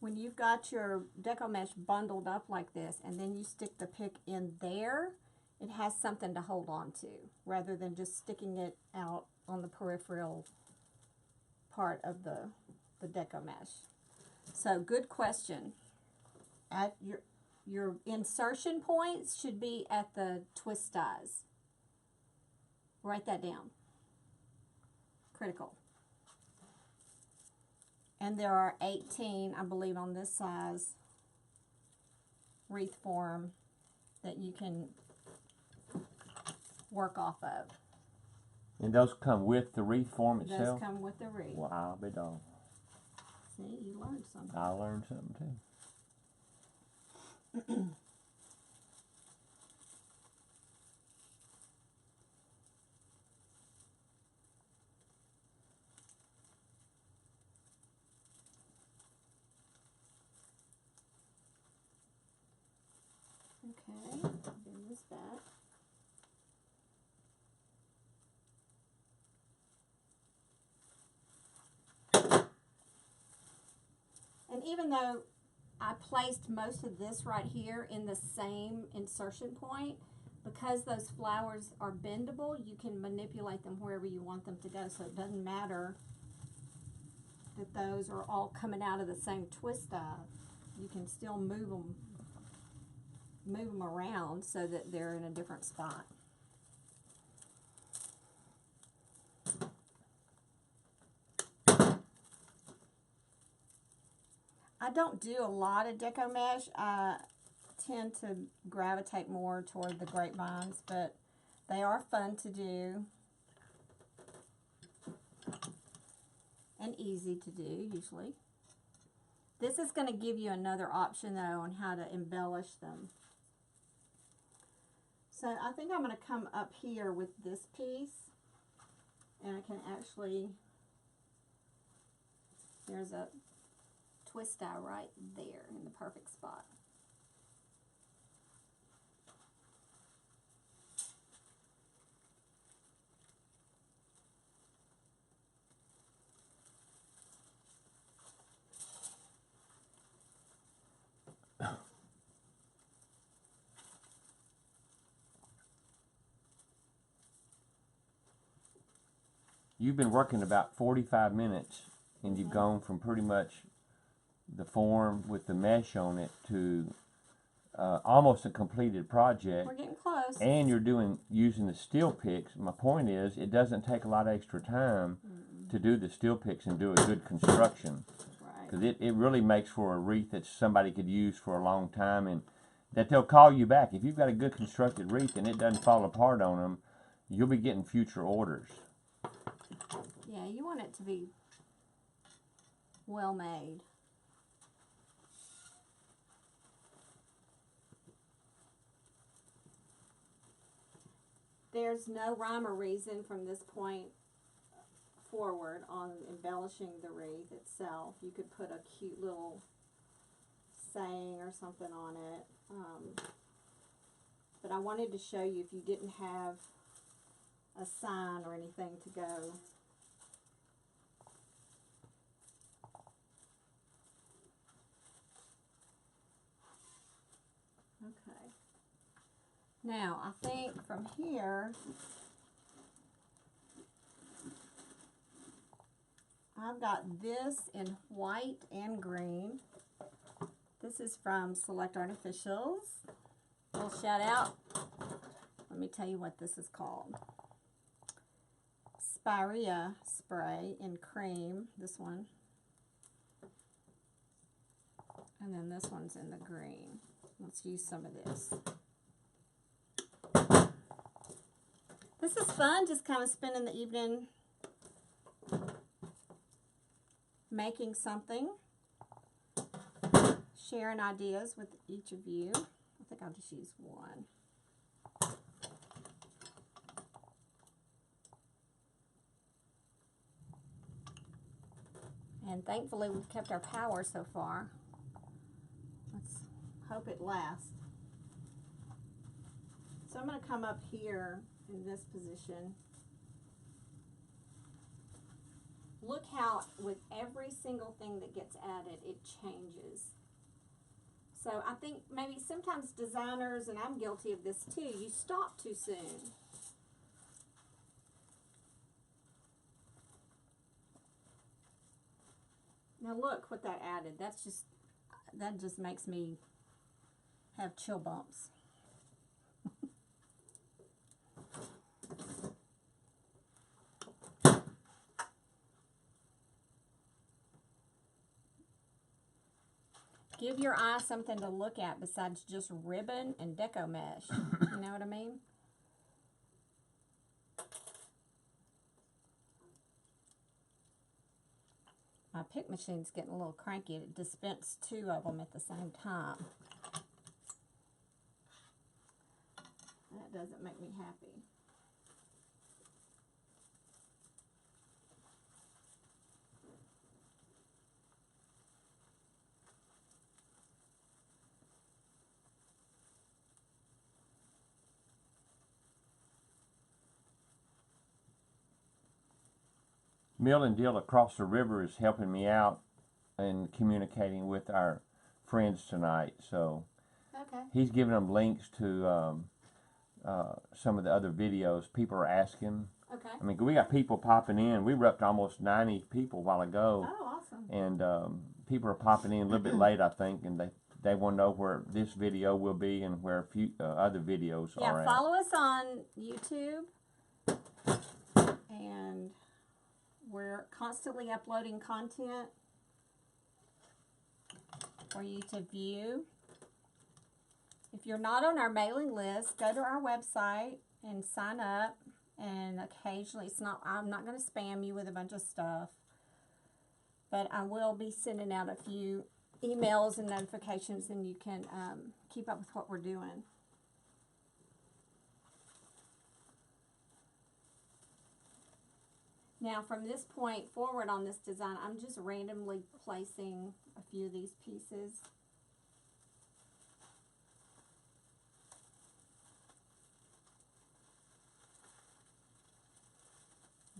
when you've got your Deco mesh bundled up like this, and then you stick the pick in there, it has something to hold on to, rather than just sticking it out on the peripheral part of the Deco mesh. So, good question. At your insertion points should be at the twist dies. Write that down. Critical. And there are 18, I believe, on this size wreath form that you can work off of. And those come with the wreath form Those itself? come with the wreath. Wow, be dog. See, you learned something. I learned something too. Okay, bring this back. And even though I placed most of this right here in the same insertion point, because those flowers are bendable, you can manipulate them wherever you want them to go. So it doesn't matter that those are all coming out of the same twist die. You can still move them around so that they're in a different spot. I don't do a lot of Deco mesh. I tend to gravitate more toward the grapevines, but they are fun to do and easy to do usually. This is going to give you another option though on how to embellish them. So I think I'm going to come up here with this piece, and I can actually, there's a twist die right there in the perfect spot. You've been working about 45 minutes, and you've gone from pretty much the form with the mesh on it to almost a completed project. We're getting close. And you're using the steel picks. My point is, it doesn't take a lot of extra time to do the steel picks and do a good construction. Because it really makes for a wreath that somebody could use for a long time, and that they'll call you back. If you've got a good constructed wreath and it doesn't fall apart on them, you'll be getting future orders. Yeah, you want it to be well made. There's no rhyme or reason from this point forward on embellishing the wreath itself. You could put a cute little saying or something on it. But I wanted to show you if you didn't have a sign or anything to go. Okay. Now, I think from here, I've got this in white and green. This is from Select Artificials. Little shout out. Let me tell you what this is called. Spirea spray in cream, this one. And then this one's in the green. Let's use some of this. This is fun, just kind of spending the evening making something, sharing ideas with each of you. I think I'll just use one. And thankfully we've kept our power so far. Let's hope it lasts. So I'm going to come up here in this position. Look how with every single thing that gets added, it changes. So I think maybe sometimes designers, and I'm guilty of this too, you stop too soon. Now look what that added. That just makes me have chill bumps. Give your eye something to look at besides just ribbon and deco mesh. You know what I mean? My pick machine's getting a little cranky. It dispensed 2 of them at the same time. That doesn't make me happy. MilandDil across the river is helping me out and communicating with our friends tonight. So Okay. he's giving them links to some of the other videos. People are asking. Okay. I mean, we got people popping in. We were up to almost 90 people a while ago. Oh, awesome. And people are popping in a little bit late, I think, and they want to know where this video will be and where a few other videos are Yeah, at. follow us on YouTube. And we're constantly uploading content for you to view. If you're not on our mailing list, go to our website and sign up. And occasionally, I'm not going to spam you with a bunch of stuff, but I will be sending out a few emails and notifications, and you can keep up with what we're doing. Now, from this point forward on this design, I'm just randomly placing a few of these pieces.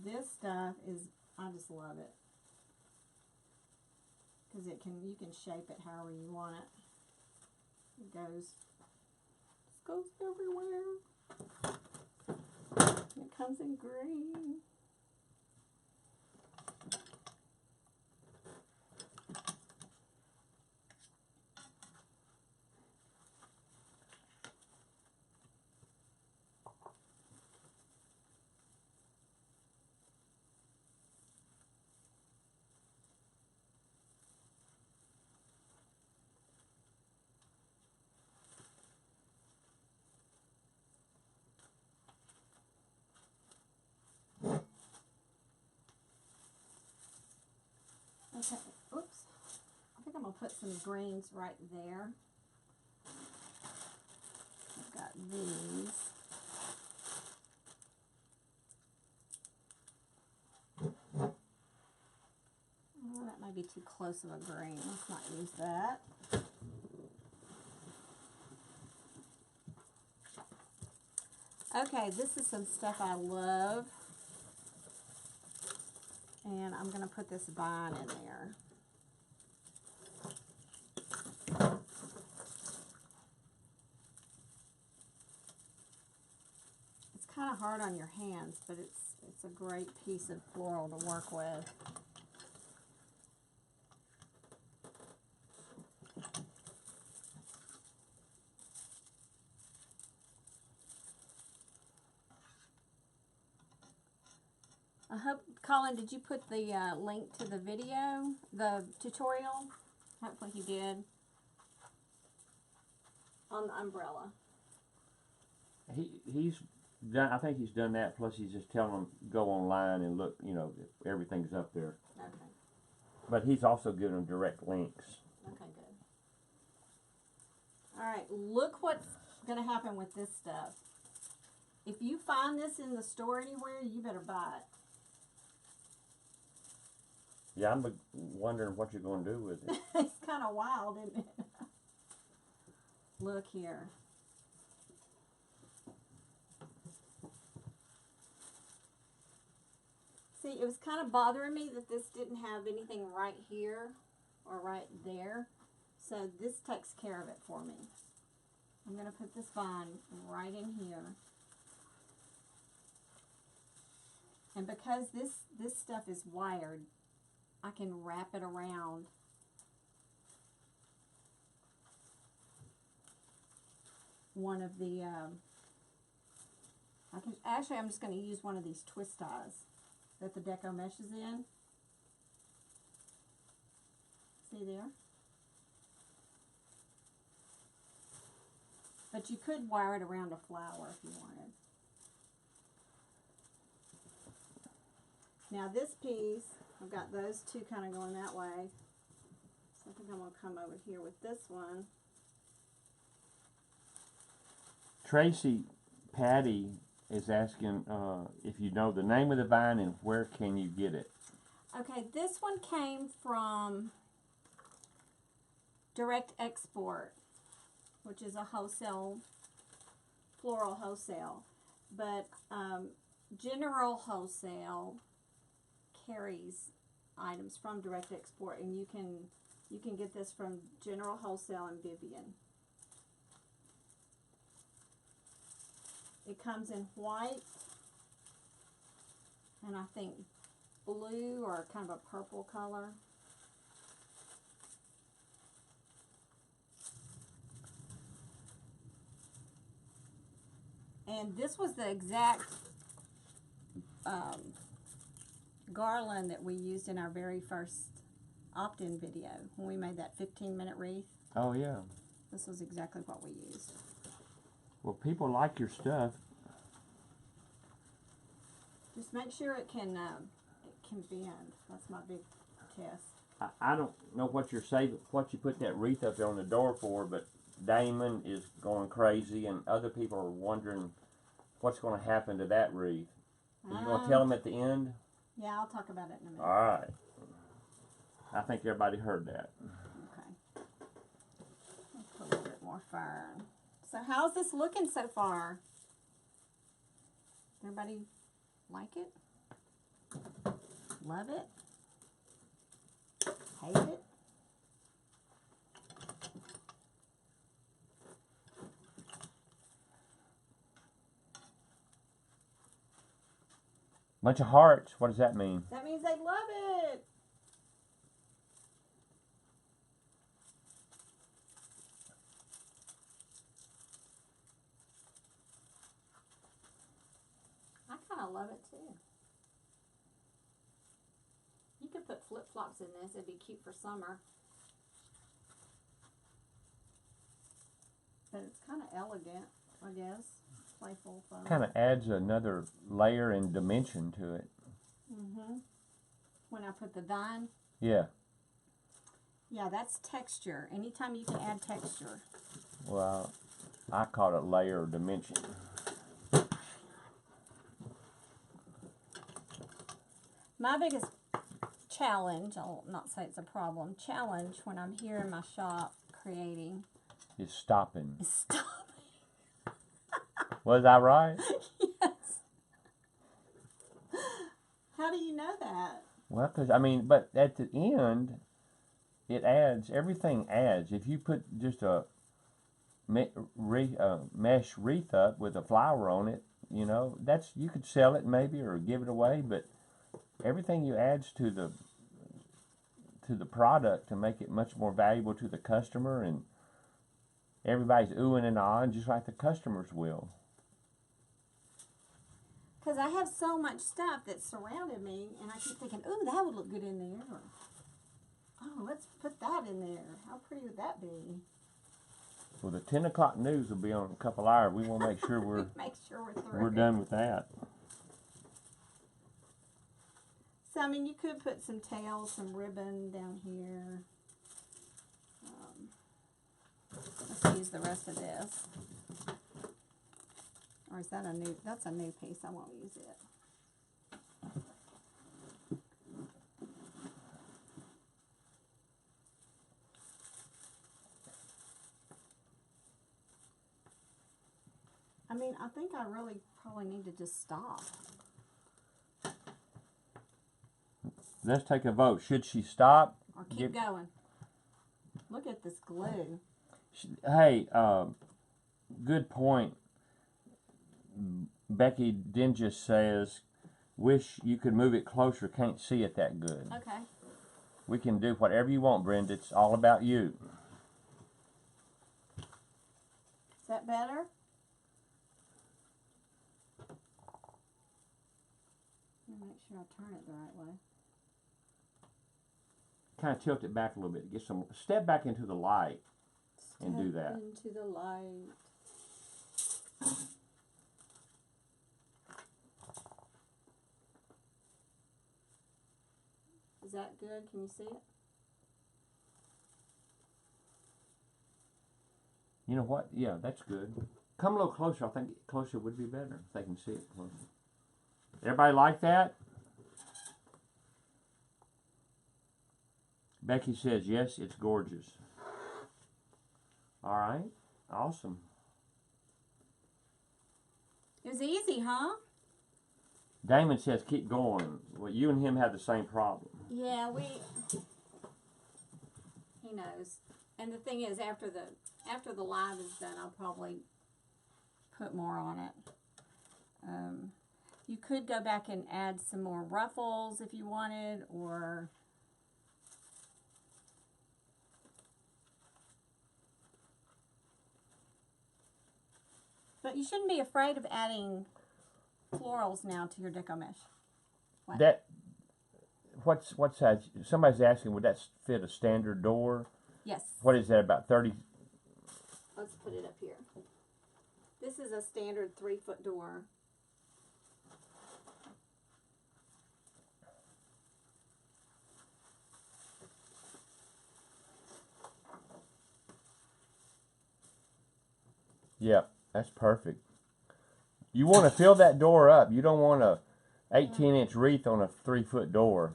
This stuff is, I just love it. Because you can shape it however you want it. It goes everywhere. And it comes in green. Okay, oops. I think I'm going to put some greens right there. I've got these. Oh, that might be too close of a green. Let's not use that. Okay, this is some stuff I love. And I'm going to put this vine in there. It's kind of hard on your hands, but it's a great piece of floral to work with. I hope, Colin, did you put the link to the video, the tutorial? Hopefully you did. On the umbrella. He's done. I think he's done that. Plus, he's just telling them go online and look. You know, everything's up there. Okay. But he's also giving them direct links. Okay, good. All right, look what's going to happen with this stuff. If you find this in the store anywhere, you better buy it. Yeah, I'm wondering what you're going to do with it. It's kind of wild, isn't it? Look here. See, it was kind of bothering me that this didn't have anything right here or right there. So this takes care of it for me. I'm going to put this vine right in here. And because this stuff is wired, I can wrap it around one of the, I'm just going to use one of these twist ties that the Deco meshes in. See there? But you could wire it around a flower if you wanted. Now this piece, I've got those two kind of going that way. So I think I'm going to come over here with this one. Tracy Patty is asking if you know the name of the vine and where can you get it. Okay, this one came from Direct Export, which is a wholesale, floral wholesale. But General Wholesale carries items from Direct Export, and you can get this from General Wholesale and Vivian. It comes in white and I think blue or kind of a purple color. And this was the exact garland that we used in our very first opt-in video when we made that 15-minute wreath. Oh, yeah. This was exactly what we used. Well, people like your stuff. Just make sure it can bend. That's my big test. I don't know what you're saving, what you put that wreath up there on the door for, but Damon is going crazy, and other people are wondering what's going to happen to that wreath. Are you going to tell them at the end? Yeah, I'll talk about it in a minute. All right. I think everybody heard that. Okay. Let's put a little bit more fern. So how's this looking so far? Everybody like it? Love it? Hate it? Bunch of hearts. What does that mean? That means they love it. I kind of love it too. You could put flip-flops in this. It'd be cute for summer. But it's kind of elegant, I guess. Playful fun. Kind of adds another layer and dimension to it. When I put the vine. Yeah. Yeah, that's texture. Anytime you can add texture. Well, I call it layer or dimension. My biggest challenge, I'll not say it's a problem, challenge when I'm here in my shop creating Is stopping. is stopping. Was I right? Yes. How do you know that? Well, because, I mean, but at the end, it adds, everything adds. If you put just a mesh wreath up with a flower on it, you know, that's, you could sell it maybe or give it away, but everything you adds to the product to make it much more valuable to the customer, and everybody's oohing and ahhing just like the customers will. Because I have so much stuff that's surrounded me, and I keep thinking, ooh, that would look good in there. Or, oh, let's put that in there. How pretty would that be? Well, the 10 o'clock news will be on in a couple hours. We want to make sure we're Make sure we're through. we're done with that. So, I mean, you could put some tails, some ribbon down here. Let's use the rest of this. Or is that a new, that's a new piece, I won't use it. I mean, I think I really probably need to just stop. let's take a vote. Should she stop? Or keep going? Look at this glue. Hey, good point. Becky Dingus says, wish you could move it closer. Can't see it that good. Okay. We can do whatever you want, Brenda. It's all about you. Is that better? Make sure I turn it the right way. Kind of tilt it back a little bit. Get some. Step back into the light and do that. Into the light. Is that good? Can you see it? You know what? Yeah, that's good. Come a little closer. I think closer would be better if they can see it closer. Everybody like that? Becky says, yes, it's gorgeous. All right. Awesome. It was easy, huh? Damon says, keep going. Well, you and him have the same problem. Yeah, he knows. And the thing is, after the live is done, I'll probably put more on it. You could go back and add some more ruffles if you wanted, or but you shouldn't be afraid of adding florals now to your deco mesh. What? That what's that? Somebody's asking, would that fit a standard door? Yes. What is that, about 30? Let's put it up here. This is a standard 3-foot door. Yeah, that's perfect. You want to fill that door up. You don't want a 18-inch wreath on a 3-foot door.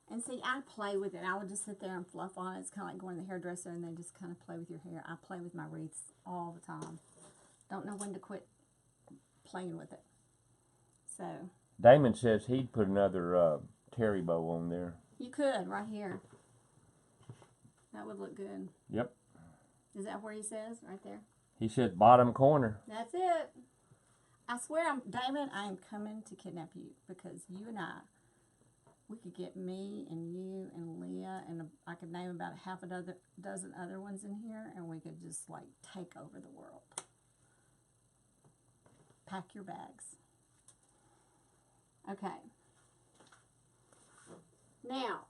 And see, I play with it. I would just sit there and fluff on it. It's kind of like going to the hairdresser and then just kind of play with your hair. I play with my wreaths all the time. Don't know when to quit playing with it. So Damon says he'd put another Terri bow on there. you could, right here. That would look good. Yep. Is that where he says? Right there? He says bottom corner. That's it. I swear, Damon, I am coming to kidnap you because you and I, we could get me and you and Leah, and I could name about a dozen other ones in here, and we could just like take over the world. Pack your bags. Okay. Now,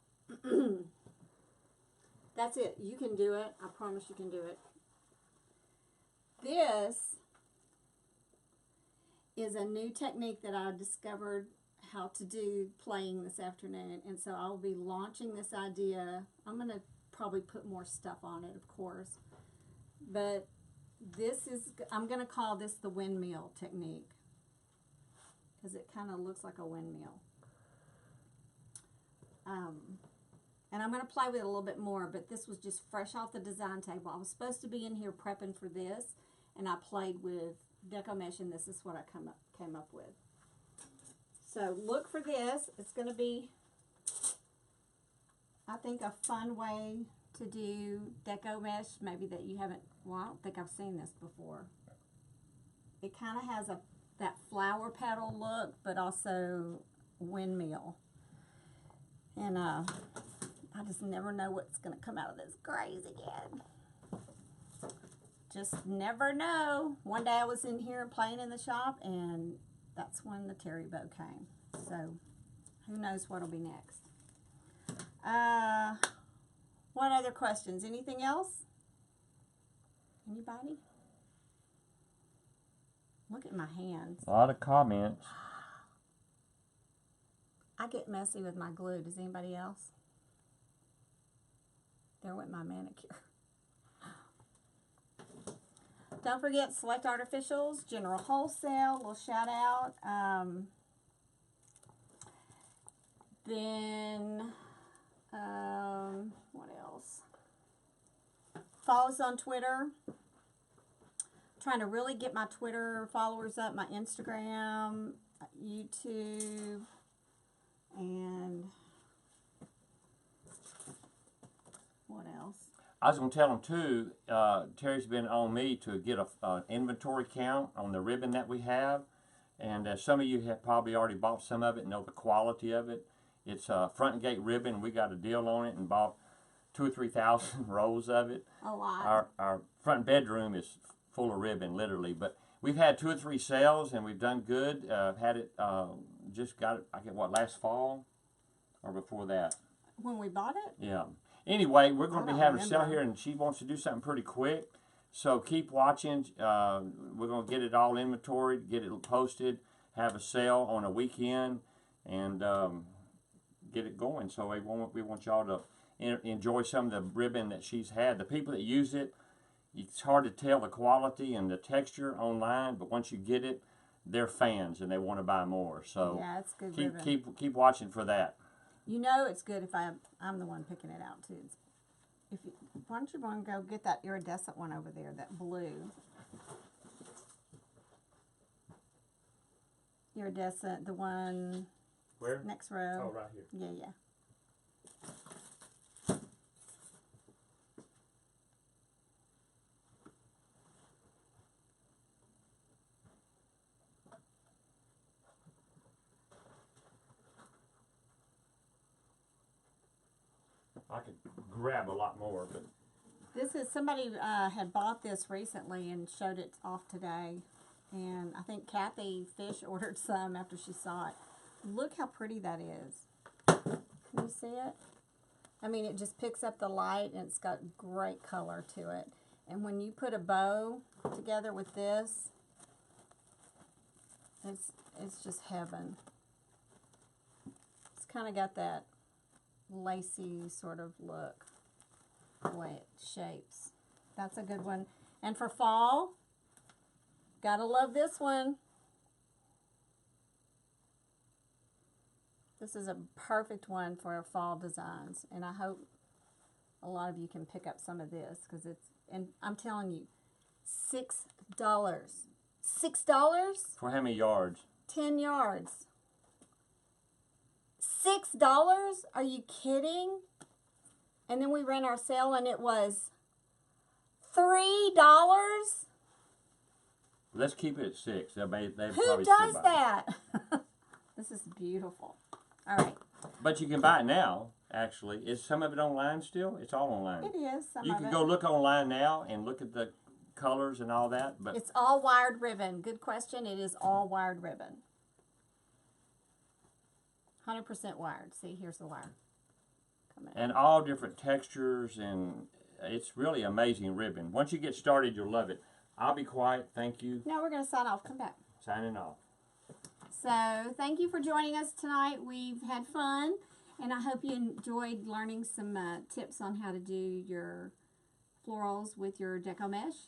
that's it. You can do it. I promise you can do it. This is a new technique that I discovered how to do playing this afternoon, and so I'll be launching this idea. I'm going to probably put more stuff on it, of course, but this is, I'm going to call this the windmill technique because it kind of looks like a windmill. And I'm going to play with it a little bit more, but this was just fresh off the design table. I was supposed to be in here prepping for this, and I played with deco mesh, and this is what I came up with. So look for this. It's going to be, I think, a fun way to do deco mesh, maybe that you haven't, well, I don't think I've seen this before. It kind of has that flower petal look, but also windmill. And I just never know what's going to come out of this crazy again. Just never know. One day I was in here playing in the shop, and that's when the Terri bow came. So who knows what'll be next. What other questions? Anything else? Anybody? Look at my hands. A lot of comments. I get messy with my glue. Does anybody else? There went my manicure. Don't forget Select Artificials, General Wholesale, little shout out. Then, what else? Follow us on Twitter. trying to really get my Twitter followers up, my Instagram, YouTube, and what else? I was going to tell them too, Terry's been on me to get an inventory count on the ribbon that we have. And some of you have probably already bought some of it and know the quality of it. It's a front gate ribbon. We got a deal on it and bought 2,000 or 3,000 rolls of it. A lot. Our front bedroom is full of ribbon, literally. But we've had 2 or 3 sales and we've done good. Had it, just got it, I get what, last fall or before that? When we bought it? Yeah. Anyway, we're going to be having a sale remember. here, and she wants to do something pretty quick. So keep watching. We're going to get it all inventoried, get it posted, have a sale on a weekend, and get it going. So we want y'all to enjoy some of the ribbon that she's had. The people that use it, it's hard to tell the quality and the texture online, but once you get it, they're fans and they want to buy more. So yeah, it's good ribbon. keep watching for that. You know it's good if I'm the one picking it out too. Why don't you want to go get that iridescent one over there, that blue. Iridescent, the one Where? next row. Oh, right here. Yeah. I could grab a lot more, but This is, somebody had bought this recently and showed it off today. And I think Kathy Fish ordered some after she saw it. Look how pretty that is. Can you see it? I mean, it just picks up the light and it's got great color to it. And when you put a bow together with this, it's just heaven. It's kind of got that lacy sort of look, the way it shapes. That's a good one. And for fall, gotta love this one. This is a perfect one for fall designs, and I hope a lot of you can pick up some of this, because it's, and I'm telling you, $6. $6? for how many yards? 10 yards. $6? Are you kidding? And then we ran our sale and it was $3? Let's keep it at 6. They'll Who probably does still buy that? This is beautiful. All right. it. But you can buy it now, actually. Is some of it online still? It's all online. It is. Some You of can it. go look online now and look at the colors and all that. But It's all wired ribbon. Good question. It is all wired ribbon. 100% wired. See, here's the wire. Coming in. and all different textures, and it's really amazing ribbon. Once you get started, you'll love it. I'll be quiet. Thank you. Now we're going to sign off. Come back. Signing off. So, thank you for joining us tonight. We've had fun, and I hope you enjoyed learning some tips on how to do your florals with your Deco mesh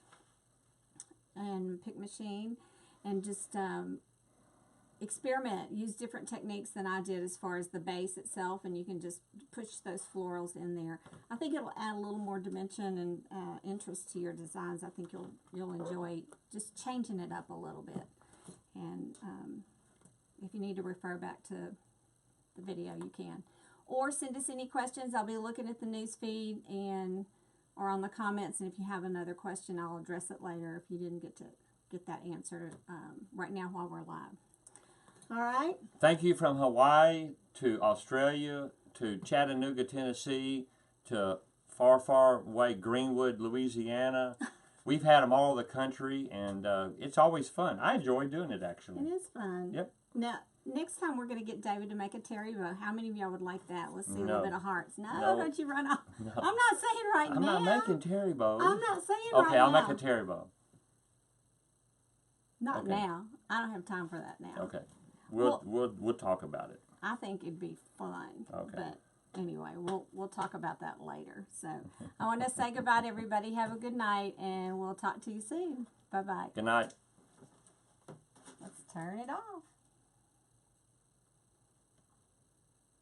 and pick machine, and just experiment. Use different techniques than I did as far as the base itself, and you can just push those florals in there. I think it'll add a little more dimension and interest to your designs. I think you'll enjoy just changing it up a little bit. And if you need to refer back to the video, you can. Or send us any questions. I'll be looking at the news feed or on the comments, and if you have another question, I'll address it later if you didn't get that answered right now while we're live. All right. Thank you from Hawaii to Australia to Chattanooga, Tennessee to far, far away Greenwood, Louisiana. We've had them all over the country, and it's always fun. I enjoy doing it, actually. It is fun. Yep. Now, next time we're going to get David to make a Terry bow. How many of y'all would like that? Let's see a No. little bit of hearts. No, No. don't you run off. No. I'm not saying right I'm now. not making terry bows. I'm not saying Okay, right I'll now. make a terry bow. Not Okay. now. I don't have time for that now. Okay. We'll talk about it. I think it'd be fun. Okay. But anyway, we'll talk about that later. So I want to say goodbye to everybody. Have a good night, and we'll talk to you soon. Bye-bye. Good night. Let's turn it off.